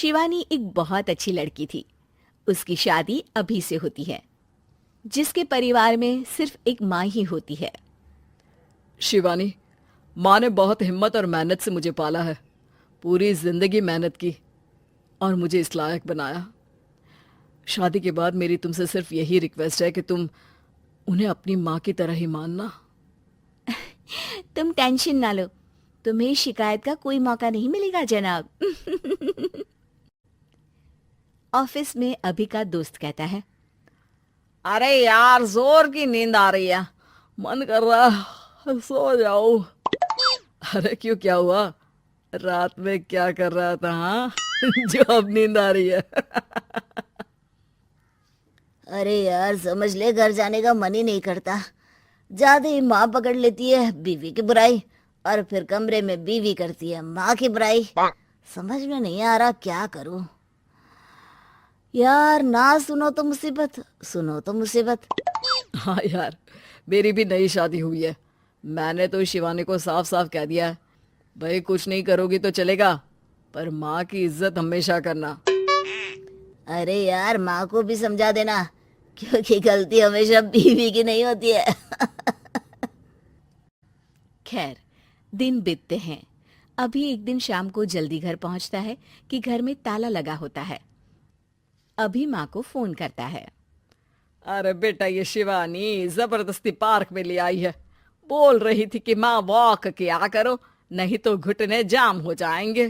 शिवानी एक बहुत अच्छी लड़की थी। उसकी शादी अभी से होती है, जिसके परिवार में सिर्फ एक माँ ही होती है। शिवानी, माँ ने बहुत हिम्मत और मेहनत से मुझे पाला है। पूरी जिंदगी मेहनत की और मुझे इस लायक बनाया। शादी के बाद मेरी तुमसे सिर्फ यही रिक्वेस्ट है कि तुम उन्हें अपनी माँ की तरह ही मानना। तुम टेंशन ना लो, तुम्हें शिकायत का कोई मौका नहीं मिलेगा जनाब। ऑफिस में अभी का दोस्त कहता है, अरे यार, जोर की नींद आ रही है, मन कर रहा है सो जाओ। अरे क्यों, क्या हुआ? रात में क्या कर रहा था? हाँ जो अब नींद आ रही है। अरे यार, समझ ले, घर जाने का मन ही नहीं करता। ज्यादा ही माँ पकड़ लेती है बीवी की बुराई, और फिर कमरे में बीवी करती है माँ की बुराई। समझ में नहीं आ रहा क्या करूं। यार, ना सुनो तो मुसीबत, सुनो तो मुसीबत। हाँ यार, मेरी भी नई शादी हुई है। मैंने तो शिवानी को साफ साफ कह दिया है, भाई कुछ नहीं करोगी तो चलेगा, पर माँ की इज्जत हमेशा करना। अरे यार, माँ को भी समझा देना, क्योंकि गलती हमेशा बीवी की नहीं होती है। खैर, दिन बीतते हैं। अभी एक दिन शाम को जल्दी घर पहुंचता है कि घर में ताला लगा होता है। अभी माँ को फोन करता है। अरे बेटा, ये शिवानी जबरदस्ती पार्क में ले आई है। बोल रही थी कि माँ वॉक किया करो, नहीं तो घुटने जाम हो जाएंगे।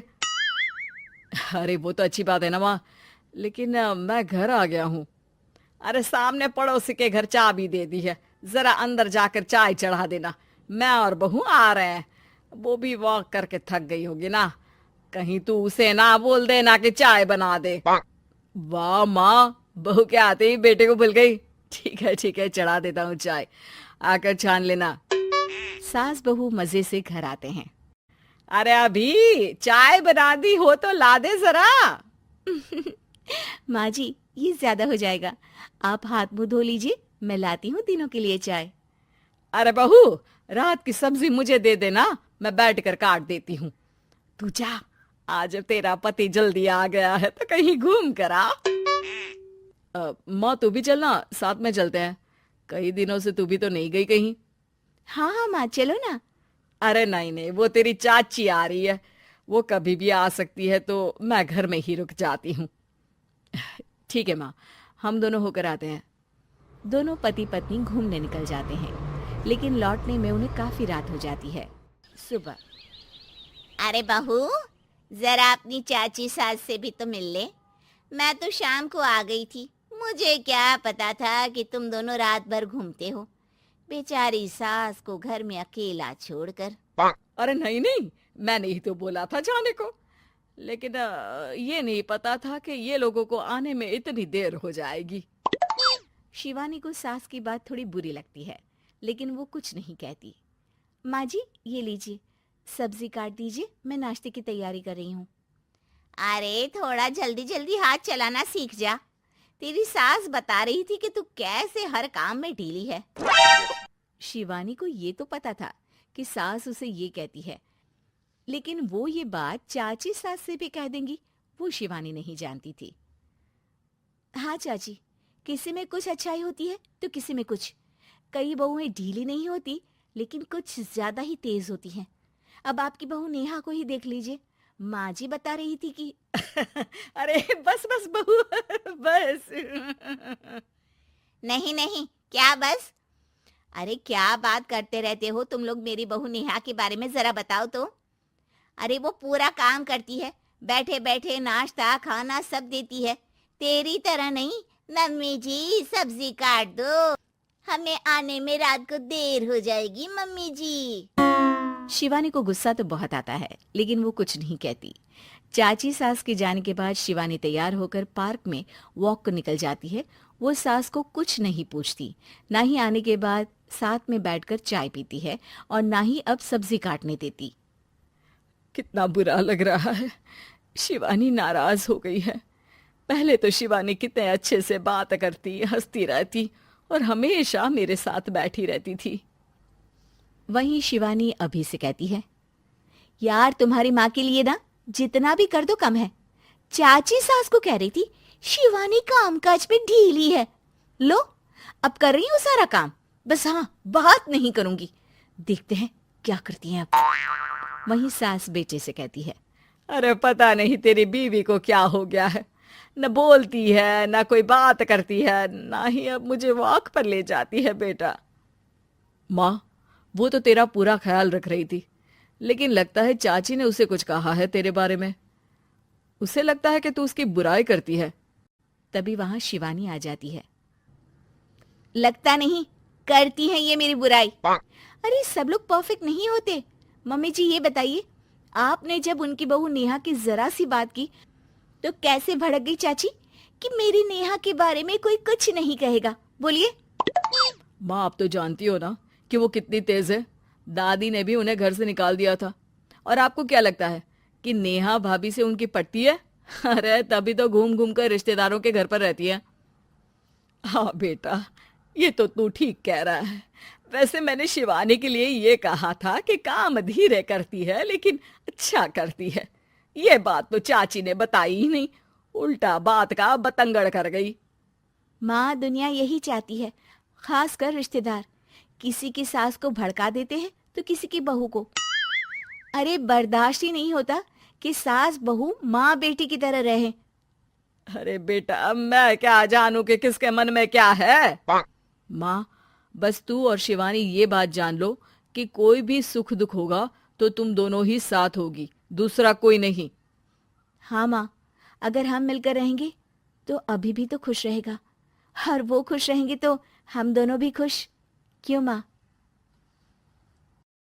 अरे वो तो अच्छी बात है ना माँ, लेकिन मैं घर आ गया हूँ। अरे सामने पड़ोसी के घर चाबी दे दी है, जरा अंदर जाकर चाय चढ़ा देना। मैं और बहू आ रहे हैं। वो भी वॉक करके थक गई होगी ना, कहीं तू उसे ना बोल देना कि चाय बना दे। वाह माँ, बहू के आते ही बेटे को भूल गई। ठीक है, चढ़ा देता हूँ चाय, आकर छान लेना। सास बहू मजे से घर आते हैं। अरे अभी चाय बना दी हो तो ला दे जरा। माँ जी, ये ज्यादा हो जाएगा, आप हाथ मुंह धो लीजिए, मैं लाती हूँ तीनों के लिए चाय। अरे बहू, रात की सब्जी मुझे दे देना, मैं बैठ कर काट देती हूँ। तू जा, आज तेरा पति जल्दी आ गया है तो कहीं घूम कर आ। माँ तू भी चलना, साथ में चलते हैं। कई दिनों से तू भी तो नहीं गई कहीं। हाँ हाँ माँ, चलो ना। अरे नहीं, वो तेरी चाची आ रही है, वो कभी भी आ सकती है, तो मैं घर में ही रुक जाती हूँ। ठीक है माँ, हम दोनों होकर आते हैं। दोनों पति पत्नी घूमने निकल जाते हैं, लेकिन लौटने में उन्हें काफी रात हो जाती है। सुबह, अरे बहू, जरा अपनी चाची सास से भी तो मिल ले। मैं तो शाम को आ गई थी, मुझे क्या पता था कि तुम दोनों रात भर घूमते हो। बेचारी सास को घर में अकेला छोड़कर। अरे नहीं, मैंने ही तो बोला था जाने को, लेकिन ये नहीं पता था कि ये लोगों को आने में इतनी देर हो जाएगी। शिवानी को सास की बात थोड़ी बुरी लगती है, लेकिन वो कुछ नहीं कहती। माँ जी, ये लीजिए, सब्जी काट दीजिए, मैं नाश्ते की तैयारी कर रही हूँ। अरे थोड़ा जल्दी जल्दी हाथ चलाना सीख जा। तेरी सास बता रही थी कि तू कैसे हर काम में ढीली है। शिवानी को ये तो पता था कि सास उसे ये कहती है, लेकिन वो ये बात चाची सास से भी कह देंगी, वो शिवानी नहीं जानती थी। हाँ चाची, किसी में कुछ अच्छाई होती है तो किसी में कुछ। कई बहुएं ढीली नहीं होती, लेकिन कुछ ज्यादा ही तेज होती हैं। अब आपकी बहू नेहा को ही देख लीजिए, माँ जी बता रही थी कि अरे बस बहू, बस। नहीं नहीं, क्या बस? अरे क्या बात करते रहते हो तुम लोग मेरी बहू नेहा के बारे में, जरा बताओ तो। अरे वो पूरा काम करती है, बैठे बैठे नाश्ता खाना सब देती है। तेरी तरह नहीं, मम्मी जी सब्जी काट दो, हमें आने में रात को देर हो जाएगी मम्मी जी। शिवानी को गुस्सा तो बहुत आता है, लेकिन वो कुछ नहीं कहती। चाची सास के जाने के बाद शिवानी तैयार होकर पार्क में वॉक को निकल जाती है। वो सास को कुछ नहीं पूछती, ना ही आने के बाद साथ में बैठकर चाय पीती है, और ना ही अब सब्जी काटने देती। कितना बुरा लग रहा है, शिवानी नाराज हो गई है। पहले तो शिवानी कितने अच्छे से बात करती, हंसती रहती और हमेशा मेरे साथ बैठी रहती थी। वहीं शिवानी अभी से कहती है, यार तुम्हारी माँ के लिए ना जितना भी कर दो कम है। चाची सास को कह रही थी शिवानी कामकाज में ढीली है। लो, अब कर रही हूँ सारा काम, बस हाँ बात नहीं करूंगी। देखते हैं क्या करती हैं अब। वहीं सास बेटे से कहती है, अरे पता नहीं तेरी बीवी को क्या हो गया है, न बोलती है न कोई बात करती है, ना ही अब मुझे वॉक पर ले जाती है बेटा। माँ, वो तो तेरा पूरा ख्याल रख रही थी, लेकिन लगता है चाची ने उसे कुछ कहा है तेरे बारे में। उसे लगता है कि तू उसकी बुराई करती है। तभी वहां शिवानी आ जाती है। लगता नहीं, करती है ये मेरी बुराई। अरे सब लोग परफेक्ट नहीं होते। मम्मी जी ये बताइए, आपने जब उनकी बहू नेहा की जरा सी बात की तो कैसे भड़क गई चाची कि मेरी नेहा के बारे में कोई कुछ नहीं कहेगा? बोलिए। माँ, आप तो जानती हो ना कि वो कितनी तेज है। दादी ने भी उन्हें घर से निकाल दिया था। और आपको क्या लगता है कि नेहा भाभी से उनकी पटती है? अरे तभी तो घूम घूम कर रिश्तेदारों के घर पर रहती है। हाँ बेटा, ये तो तू ठीक कह रहा है। वैसे मैंने शिवानी के लिए ये कहा था कि काम धीरे करती है लेकिन अच्छा करती है। ये बात तो चाची ने बताई ही नहीं, उल्टा बात का बतंगड़ कर गई। माँ, दुनिया यही चाहती है, खासकर रिश्तेदार। किसी की सास को भड़का देते हैं तो किसी की बहू को। अरे बर्दाश्त ही नहीं होता कि सास बहू माँ बेटी की तरह रहे। अरे बेटा, मैं क्या जानूं कि किसके मन में क्या है। माँ, बस तू और शिवानी ये बात जान लो कि कोई भी सुख दुख होगा तो तुम दोनों ही साथ होगी, दूसरा कोई नहीं। हाँ माँ, अगर हम मिलकर रहेंगे तो अभी भी तो खुश रहेगा, और वो खुश रहेंगे तो हम दोनों भी खुश। क्यों माँ?